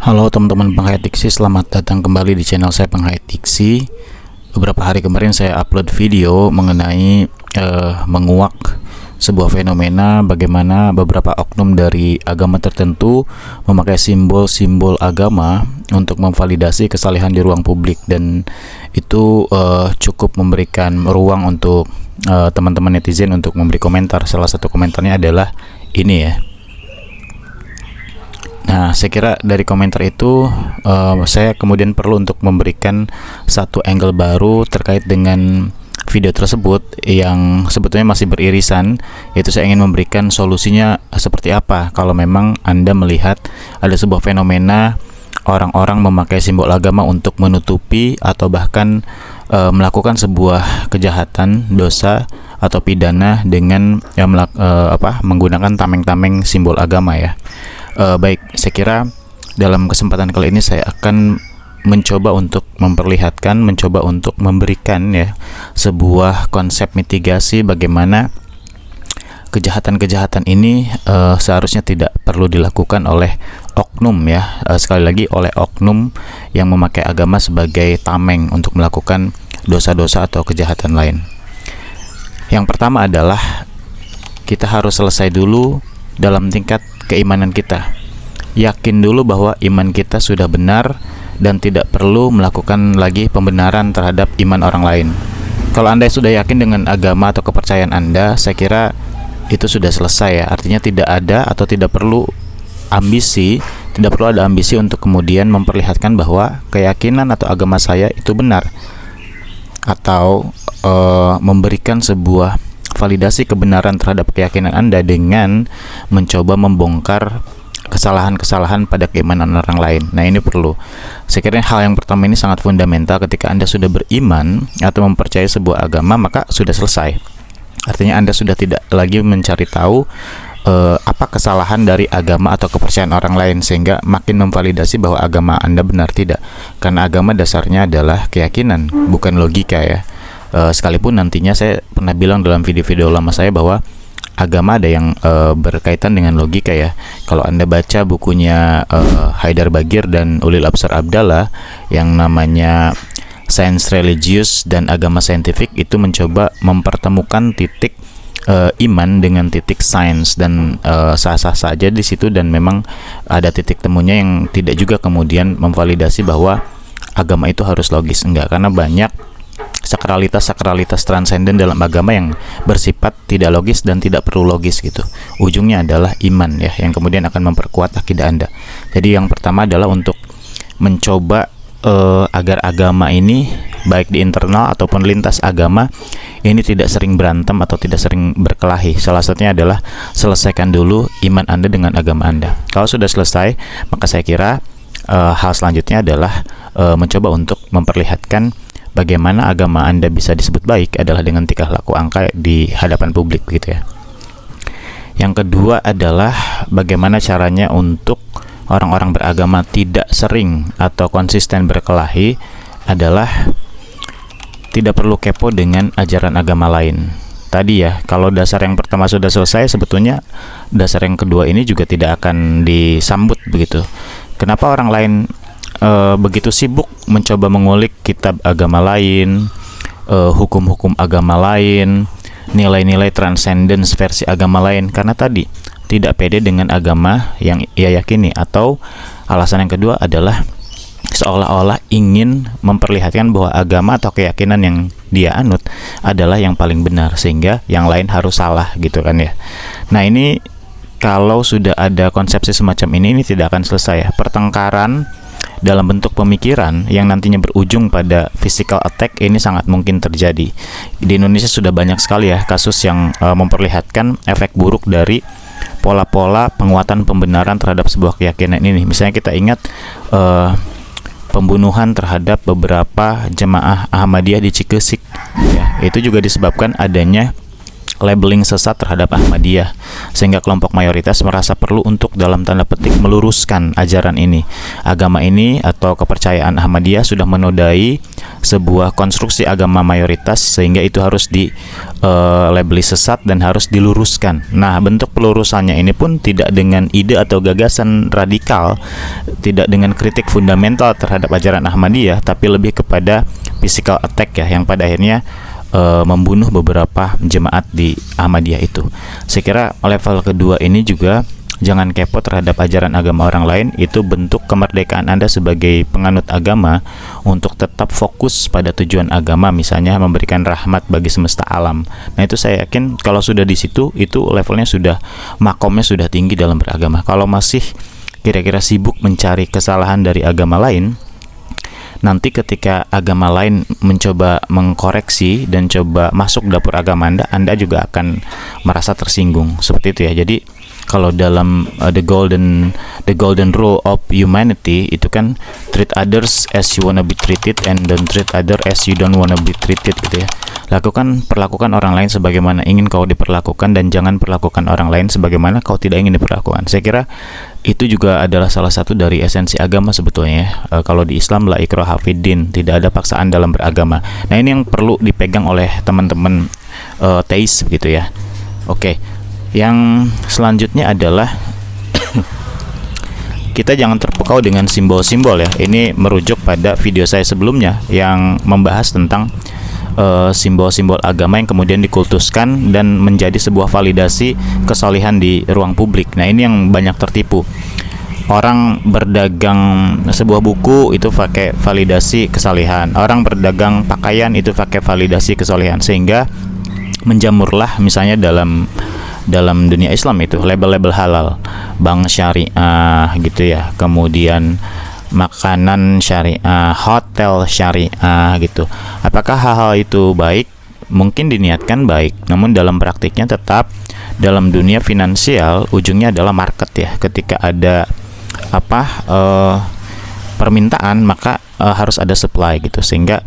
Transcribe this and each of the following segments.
Halo teman-teman penghayat diksi, selamat datang kembali di channel saya Penghayat Diksi. Beberapa hari kemarin saya upload video mengenai menguak sebuah fenomena bagaimana beberapa oknum dari agama tertentu memakai simbol-simbol agama untuk memvalidasi kesalehan di ruang publik, dan itu cukup memberikan ruang untuk teman-teman netizen untuk memberi komentar. Salah satu komentarnya adalah ini ya. Nah, saya kira dari komentar itu saya kemudian perlu untuk memberikan satu angle baru terkait dengan video tersebut yang sebetulnya masih beririsan, yaitu saya ingin memberikan solusinya seperti apa kalau memang Anda melihat ada sebuah fenomena orang-orang memakai simbol agama untuk menutupi atau bahkan melakukan sebuah kejahatan, dosa atau pidana dengan menggunakan tameng-tameng simbol agama ya. Baik, saya kira dalam kesempatan kali ini saya akan mencoba untuk memperlihatkan, mencoba untuk memberikan ya sebuah konsep mitigasi bagaimana kejahatan-kejahatan ini seharusnya tidak perlu dilakukan oleh oknum ya, sekali lagi oleh oknum yang memakai agama sebagai tameng untuk melakukan dosa-dosa atau kejahatan lain. Yang pertama adalah kita harus selesai dulu dalam tingkat keimanan kita. Yakin dulu bahwa iman kita sudah benar dan tidak perlu melakukan lagi pembenaran terhadap iman orang lain. Kalau Anda sudah yakin dengan agama atau kepercayaan Anda, saya kira itu sudah selesai ya. Artinya tidak ada atau tidak perlu ambisi, tidak perlu ada ambisi untuk kemudian memperlihatkan bahwa keyakinan atau agama saya itu benar, atau memberikan sebuah validasi kebenaran terhadap keyakinan Anda dengan mencoba membongkar kesalahan-kesalahan pada keimanan orang lain. Nah, ini perlu. Saya kira hal yang pertama ini sangat fundamental. Ketika Anda sudah beriman atau mempercayai sebuah agama, maka sudah selesai. Artinya Anda sudah tidak lagi mencari tahu apa kesalahan dari agama atau kepercayaan orang lain sehingga makin memvalidasi bahwa agama Anda benar, tidak. Karena agama dasarnya adalah keyakinan, bukan logika ya. Sekalipun nantinya saya pernah bilang dalam video-video lama saya bahwa agama ada yang berkaitan dengan logika ya. Kalau Anda baca bukunya Haidar Bagir dan Ulil Absar Abdallah yang namanya Science Religious dan Agama Saintifik, itu mencoba mempertemukan titik iman dengan titik sains, dan sah-sah saja di situ, dan memang ada titik temunya yang tidak juga kemudian memvalidasi bahwa agama itu harus logis, enggak, karena banyak sakralitas transenden dalam agama yang bersifat tidak logis dan tidak perlu logis gitu. Ujungnya adalah iman ya, yang kemudian akan memperkuat akidah Anda. Jadi yang pertama adalah untuk mencoba agar agama ini baik di internal ataupun lintas agama ini tidak sering berantem atau tidak sering berkelahi. Salah satunya adalah selesaikan dulu iman Anda dengan agama Anda. Kalau sudah selesai, maka saya kira hal selanjutnya adalah mencoba untuk memperlihatkan bagaimana agama Anda bisa disebut baik adalah dengan tingkah laku angka di hadapan publik begitu ya. Yang kedua adalah bagaimana caranya untuk orang-orang beragama tidak sering atau konsisten berkelahi adalah tidak perlu kepo dengan ajaran agama lain. Tadi ya, kalau dasar yang pertama sudah selesai, sebetulnya dasar yang kedua ini juga tidak akan disambut begitu. Kenapa orang lain begitu sibuk mencoba mengulik kitab agama lain, hukum-hukum agama lain, nilai-nilai transcendence versi agama lain? Karena tadi tidak pede dengan agama yang ia yakini, atau alasan yang kedua adalah seolah-olah ingin memperlihatkan bahwa agama atau keyakinan yang dia anut adalah yang paling benar sehingga yang lain harus salah gitu kan ya. Nah, ini kalau sudah ada konsepsi semacam ini tidak akan selesai ya. Pertengkaran dalam bentuk pemikiran yang nantinya berujung pada physical attack ini sangat mungkin terjadi. Di Indonesia sudah banyak sekali ya kasus yang memperlihatkan efek buruk dari pola-pola penguatan pembenaran terhadap sebuah keyakinan ini. Misalnya kita ingat pembunuhan terhadap beberapa jemaah Ahmadiyah di Cikesik ya, itu juga disebabkan adanya labeling sesat terhadap Ahmadiyah, sehingga kelompok mayoritas merasa perlu untuk dalam tanda petik meluruskan ajaran ini. Agama ini atau kepercayaan Ahmadiyah sudah menodai sebuah konstruksi agama mayoritas, sehingga itu harus di labeli sesat dan harus diluruskan. Nah, bentuk pelurusannya ini pun tidak dengan ide atau gagasan radikal, tidak dengan kritik fundamental terhadap ajaran Ahmadiyah, tapi lebih kepada physical attack ya, yang pada akhirnya membunuh beberapa jemaat di Ahmadiyah itu. Saya kira level kedua ini juga jangan kepo terhadap ajaran agama orang lain. Itu bentuk kemerdekaan Anda sebagai penganut agama untuk tetap fokus pada tujuan agama, misalnya memberikan rahmat bagi semesta alam. Nah, itu saya yakin kalau sudah di situ, itu levelnya sudah, makomnya sudah tinggi dalam beragama. Kalau masih kira-kira sibuk mencari kesalahan dari agama lain, nanti ketika agama lain mencoba mengkoreksi dan coba masuk dapur agama Anda juga akan merasa tersinggung. Seperti itu ya. Jadi kalau dalam the golden rule of humanity itu kan treat others as you wanna be treated and don't treat other as you don't wanna be treated gitu ya. Perlakukan orang lain sebagaimana ingin kau diperlakukan, dan jangan perlakukan orang lain sebagaimana kau tidak ingin diperlakukan. Saya kira itu juga adalah salah satu dari esensi agama sebetulnya. Kalau di Islam la ikraha fiddin, tidak ada paksaan dalam beragama. Nah, ini yang perlu dipegang oleh teman-teman teis begitu ya. Oke. Yang selanjutnya adalah kita jangan terpukau dengan simbol-simbol ya. Ini merujuk pada video saya sebelumnya yang membahas tentang simbol-simbol agama yang kemudian dikultuskan dan menjadi sebuah validasi kesalehan di ruang publik. Nah, ini yang banyak tertipu. Orang berdagang sebuah buku itu pakai validasi kesalehan. Orang berdagang pakaian itu pakai validasi kesalehan, sehingga menjamurlah misalnya dalam dunia Islam itu label-label halal, bank syariah gitu ya, kemudian makanan syariah, hotel syariah gitu. Apakah hal-hal itu baik? Mungkin diniatkan baik, namun dalam praktiknya tetap dalam dunia finansial ujungnya adalah market ya. Ketika ada permintaan, maka harus ada supply gitu, sehingga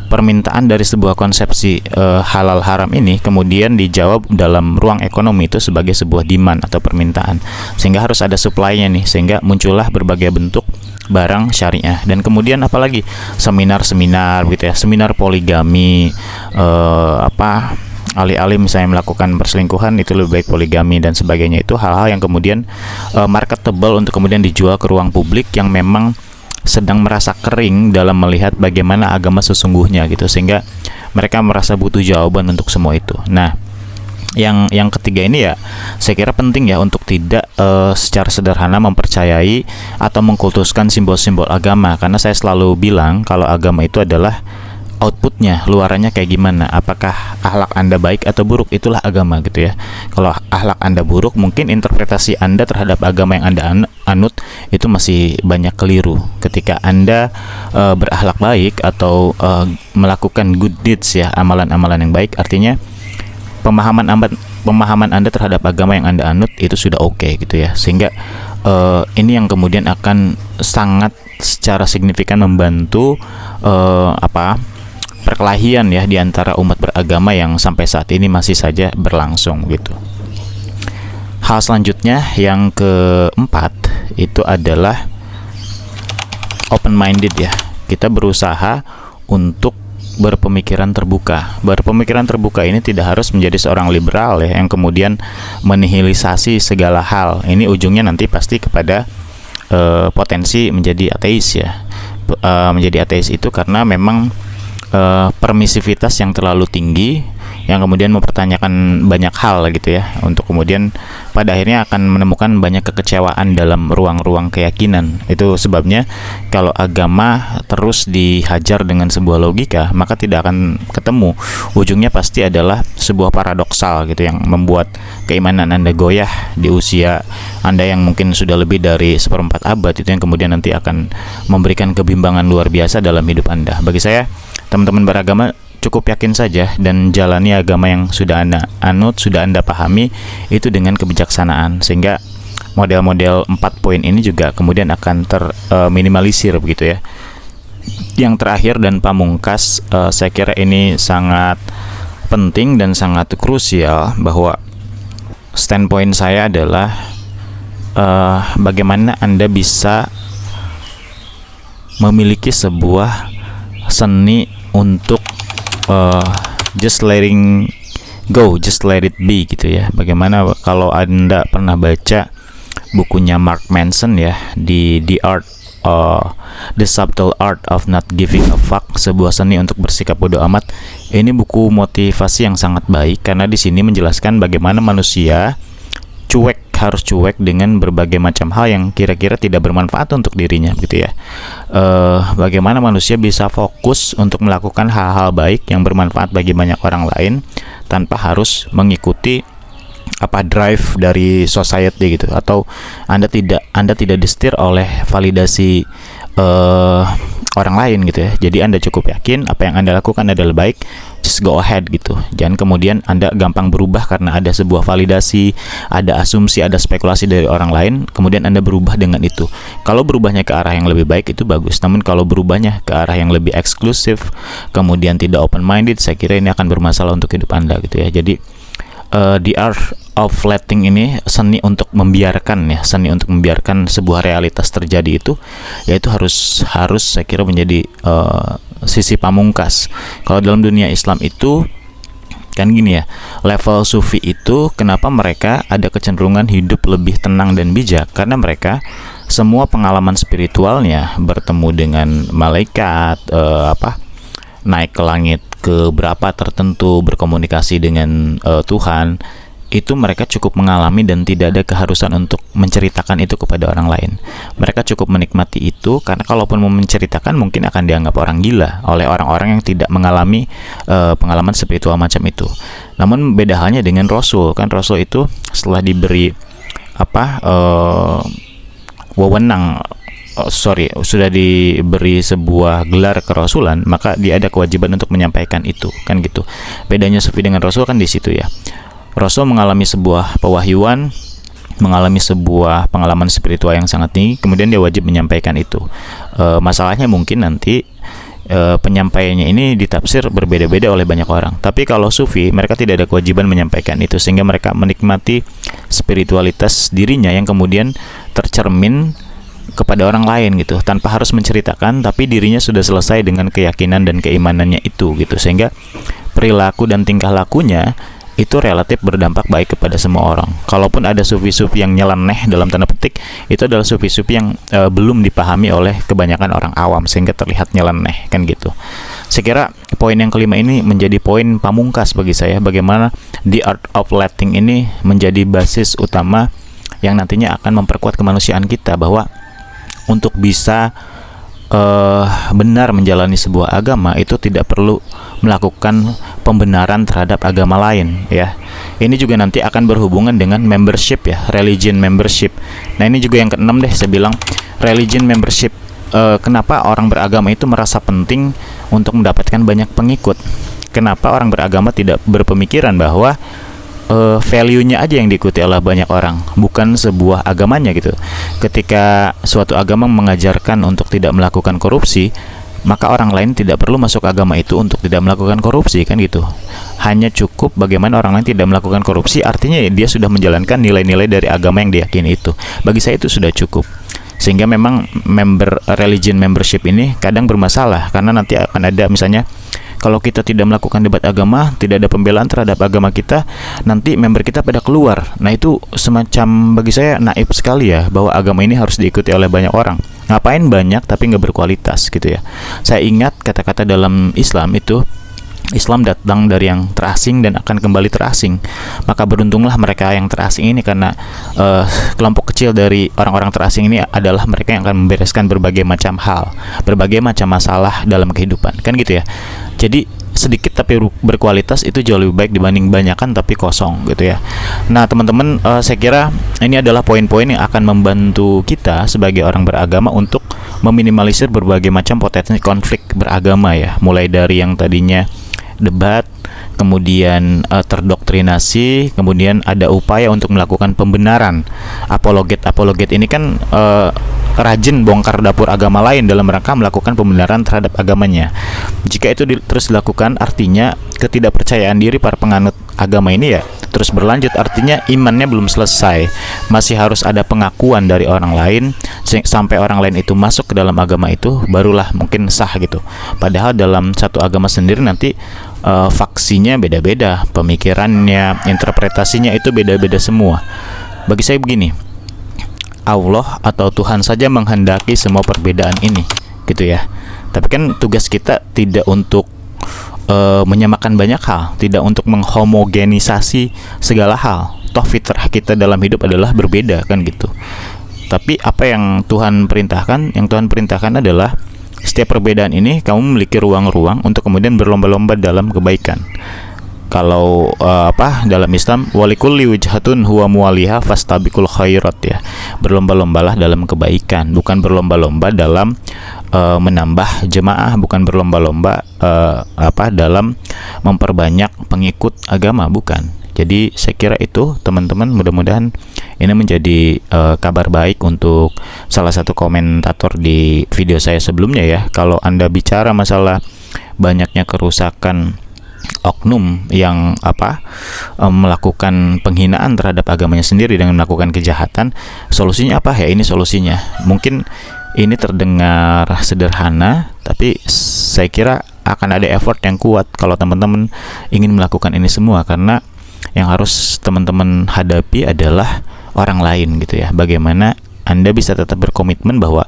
permintaan dari sebuah konsepsi halal haram ini kemudian dijawab dalam ruang ekonomi itu sebagai sebuah demand atau permintaan, sehingga harus ada supply-nya nih, sehingga muncullah berbagai bentuk barang syariah. Dan kemudian apalagi seminar-seminar gitu ya, seminar poligami, alih-alih misalnya melakukan perselingkuhan itu lebih baik poligami dan sebagainya. Itu hal-hal yang kemudian marketable untuk kemudian dijual ke ruang publik yang memang sedang merasa kering dalam melihat bagaimana agama sesungguhnya gitu, sehingga mereka merasa butuh jawaban untuk semua itu. Nah, yang ketiga ini ya, saya kira penting ya untuk tidak secara sederhana mempercayai atau mengkultuskan simbol-simbol agama, karena saya selalu bilang kalau agama itu adalah outputnya, luarannya kayak gimana. Apakah akhlak Anda baik atau buruk, itulah agama gitu ya. Kalau akhlak Anda buruk, mungkin interpretasi Anda terhadap agama yang Anda anut itu masih banyak keliru. Ketika Anda berakhlak baik atau melakukan good deeds ya, amalan-amalan yang baik, artinya pemahaman Anda terhadap agama yang Anda anut itu sudah oke gitu ya. Sehingga ini yang kemudian akan sangat secara signifikan membantu perkelahian ya di antara umat beragama yang sampai saat ini masih saja berlangsung gitu. Hal selanjutnya yang keempat itu adalah open minded ya. Kita berusaha untuk berpemikiran terbuka. Berpemikiran terbuka ini tidak harus menjadi seorang liberal ya, yang kemudian menihilisasi segala hal. Ini ujungnya nanti pasti kepada potensi menjadi ateis ya. Menjadi ateis itu karena memang permisivitas yang terlalu tinggi, yang kemudian mempertanyakan banyak hal gitu ya, untuk kemudian pada akhirnya akan menemukan banyak kekecewaan dalam ruang-ruang keyakinan. Itu sebabnya kalau agama terus dihajar dengan sebuah logika, maka tidak akan ketemu. Ujungnya pasti adalah sebuah paradoksal gitu, yang membuat keimanan Anda goyah di usia Anda yang mungkin sudah lebih dari 1/4 abad. Itu yang kemudian nanti akan memberikan kebimbangan luar biasa dalam hidup Anda. Bagi saya, teman-teman beragama cukup yakin saja dan jalani agama yang sudah Anda anut, sudah Anda pahami itu dengan kebijaksanaan, sehingga model-model 4 poin ini juga kemudian akan terminimalisir begitu ya. Yang terakhir dan pamungkas, saya kira ini sangat penting dan sangat krusial, bahwa standpoint saya adalah bagaimana Anda bisa memiliki sebuah seni untuk just letting go, just let it be gitu ya. Bagaimana kalau Anda pernah baca bukunya Mark Manson ya, di The Subtle Art of Not Giving a Fuck, sebuah seni untuk bersikap bodoh amat. Ini buku motivasi yang sangat baik karena di sini menjelaskan bagaimana manusia harus cuek dengan berbagai macam hal yang kira-kira tidak bermanfaat untuk dirinya gitu ya. Bagaimana manusia bisa fokus untuk melakukan hal-hal baik yang bermanfaat bagi banyak orang lain tanpa harus mengikuti drive dari society gitu, atau Anda tidak disetir oleh validasi orang lain gitu ya. Jadi Anda cukup yakin apa yang Anda lakukan adalah baik, just go ahead gitu. Jangan kemudian Anda gampang berubah karena ada sebuah validasi, ada asumsi, ada spekulasi dari orang lain, kemudian Anda berubah dengan itu. Kalau berubahnya ke arah yang lebih baik itu bagus, namun kalau berubahnya ke arah yang lebih eksklusif, kemudian tidak open minded, saya kira ini akan bermasalah untuk hidup Anda gitu ya. Jadi the art of letting ini seni untuk membiarkan ya, seni untuk membiarkan sebuah realitas terjadi itu, yaitu harus saya kira menjadi sisi pamungkas. Kalau dalam dunia Islam itu kan gini ya, level sufi itu kenapa mereka ada kecenderungan hidup lebih tenang dan bijak, karena mereka semua pengalaman spiritualnya bertemu dengan malaikat, naik ke langit ke berapa tertentu, berkomunikasi dengan Tuhan, itu mereka cukup mengalami dan tidak ada keharusan untuk menceritakan itu kepada orang lain. Mereka cukup menikmati itu, karena kalaupun mau menceritakan mungkin akan dianggap orang gila oleh orang-orang yang tidak mengalami pengalaman spiritual macam itu. Namun beda halnya dengan Rasul, kan Rasul itu setelah diberi wewenang, sudah diberi sebuah gelar kerasulan, maka dia ada kewajiban untuk menyampaikan itu, kan gitu. Bedanya sufi dengan Rasul kan di situ ya. Rasul mengalami sebuah pewahyuan, mengalami sebuah pengalaman spiritual yang sangat tinggi, kemudian dia wajib menyampaikan itu. Masalahnya mungkin nanti penyampaiannya ini ditafsir berbeda-beda oleh banyak orang. Tapi kalau sufi, mereka tidak ada kewajiban menyampaikan itu, sehingga mereka menikmati spiritualitas dirinya yang kemudian tercermin kepada orang lain gitu, tanpa harus menceritakan, tapi dirinya sudah selesai dengan keyakinan dan keimanannya itu gitu, sehingga perilaku dan tingkah lakunya itu relatif berdampak baik kepada semua orang. Kalaupun ada sufi-sufi yang nyeleneh dalam tanda petik, itu adalah sufi-sufi yang belum dipahami oleh kebanyakan orang awam sehingga terlihat nyeleneh, kan gitu. Saya kira poin yang kelima ini menjadi poin pamungkas bagi saya, bagaimana the art of letting ini menjadi basis utama yang nantinya akan memperkuat kemanusiaan kita, bahwa untuk bisa benar menjalani sebuah agama itu tidak perlu melakukan pembenaran terhadap agama lain ya. Ini juga nanti akan berhubungan dengan membership ya, religion membership. Nah ini juga yang keenam deh, saya bilang religion membership. Kenapa orang beragama itu merasa penting untuk mendapatkan banyak pengikut? Kenapa orang beragama tidak berpemikiran bahwa value-nya aja yang diikuti oleh banyak orang, bukan sebuah agamanya gitu. Ketika suatu agama mengajarkan untuk tidak melakukan korupsi, maka orang lain tidak perlu masuk agama itu untuk tidak melakukan korupsi, kan gitu. Hanya cukup bagaimana orang lain tidak melakukan korupsi, artinya dia sudah menjalankan nilai-nilai dari agama yang diyakini itu. Bagi saya itu sudah cukup. Sehingga memang religion membership ini kadang bermasalah, karena nanti akan ada misalnya, kalau kita tidak melakukan debat agama, tidak ada pembelaan terhadap agama kita, nanti member kita pada keluar. Nah itu semacam, bagi saya naif sekali ya, bahwa agama ini harus diikuti oleh banyak orang. Ngapain banyak tapi nggak berkualitas gitu ya. Saya ingat kata-kata dalam Islam itu, Islam datang dari yang terasing dan akan kembali terasing. Maka beruntunglah mereka yang terasing ini, karena kelompok kecil dari orang-orang terasing ini adalah mereka yang akan membereskan berbagai macam hal, berbagai macam masalah dalam kehidupan, kan gitu ya. Jadi sedikit tapi berkualitas itu jauh lebih baik dibanding banyakan tapi kosong gitu ya. Nah teman-teman, saya kira ini adalah poin-poin yang akan membantu kita sebagai orang beragama untuk meminimalisir berbagai macam potensi konflik beragama ya. Mulai dari yang tadinya debat, kemudian terdoktrinasi, kemudian ada upaya untuk melakukan pembenaran. Apologet ini kan rajin bongkar dapur agama lain dalam rangka melakukan pembenaran terhadap agamanya. Jika itu terus dilakukan, artinya ketidakpercayaan diri para penganut agama ini ya terus berlanjut, artinya imannya belum selesai, masih harus ada pengakuan dari orang lain sampai orang lain itu masuk ke dalam agama itu, barulah mungkin sah gitu. Padahal dalam satu agama sendiri nanti faksinya beda-beda, pemikirannya, interpretasinya itu beda-beda semua. Bagi saya begini, Allah atau Tuhan saja menghendaki semua perbedaan ini gitu ya. Tapi kan tugas kita tidak untuk menyamakan banyak hal, tidak untuk menghomogenisasi segala hal. Toh fitrah kita dalam hidup adalah berbeda kan gitu. Tapi apa yang Tuhan perintahkan? Yang Tuhan perintahkan adalah setiap perbedaan ini kamu memiliki ruang-ruang untuk kemudian berlomba-lomba dalam kebaikan. Kalau dalam Islam, walikulli wijhatun huwa muwaliha fastabiqul khairat ya. Berlomba-lombalah dalam kebaikan, bukan berlomba-lomba dalam menambah jemaah, bukan berlomba-lomba dalam memperbanyak pengikut agama, bukan. Jadi saya kira itu teman-teman, mudah-mudahan ini menjadi kabar baik untuk salah satu komentator di video saya sebelumnya ya. Kalau Anda bicara masalah banyaknya kerusakan oknum yang melakukan penghinaan terhadap agamanya sendiri dengan melakukan kejahatan, solusinya apa ya? Ini solusinya mungkin ini terdengar sederhana, tapi saya kira akan ada effort yang kuat kalau teman-teman ingin melakukan ini semua, karena yang harus teman-teman hadapi adalah orang lain gitu ya. Bagaimana Anda bisa tetap berkomitmen bahwa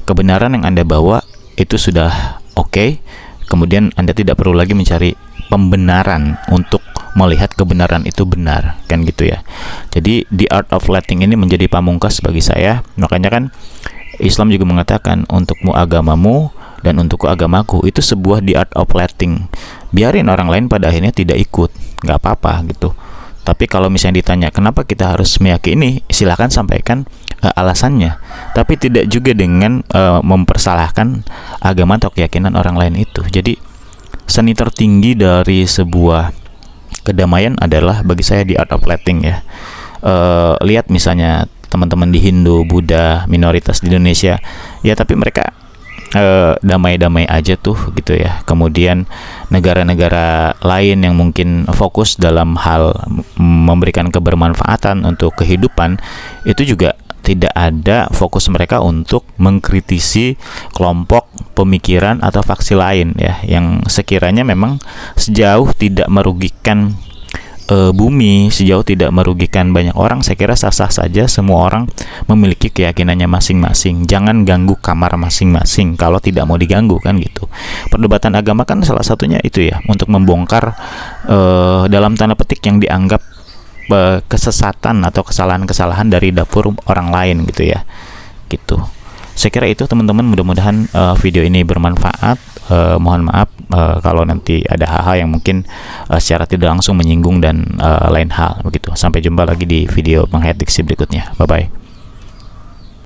kebenaran yang Anda bawa itu sudah oke, kemudian Anda tidak perlu lagi mencari pembenaran untuk melihat kebenaran itu benar, kan gitu ya. Jadi the art of letting ini menjadi pamungkas bagi saya. Makanya kan Islam juga mengatakan untukmu agamamu dan untukku agamaku, itu sebuah the art of letting. Biarin orang lain pada akhirnya tidak ikut, nggak apa-apa gitu. Tapi kalau misalnya ditanya kenapa kita harus meyakini, silahkan sampaikan alasannya, tapi tidak juga dengan mempersalahkan agama atau keyakinan orang lain itu. Jadi seni tertinggi dari sebuah kedamaian adalah bagi saya the art of letting ya. Lihat misalnya teman-teman di Hindu, Buddha, minoritas di Indonesia ya, tapi mereka damai-damai aja tuh gitu ya. Kemudian negara-negara lain yang mungkin fokus dalam hal memberikan kebermanfaatan untuk kehidupan, itu juga tidak ada fokus mereka untuk mengkritisi kelompok pemikiran atau faksi lain ya, yang sekiranya memang sejauh tidak merugikan bumi, sejauh tidak merugikan banyak orang, saya kira sah-sah saja semua orang memiliki keyakinannya masing-masing. Jangan ganggu kamar masing-masing kalau tidak mau diganggu, kan gitu. Perdebatan agama kan salah satunya itu ya, untuk membongkar dalam tanda petik yang dianggap kesesatan atau kesalahan-kesalahan dari dapur orang lain gitu ya, gitu. Saya kira itu teman-teman, mudah-mudahan video ini bermanfaat. Mohon maaf kalau nanti ada hal-hal yang mungkin secara tidak langsung menyinggung dan lain hal begitu. Sampai jumpa lagi di video penghayat diksi berikutnya. Bye bye.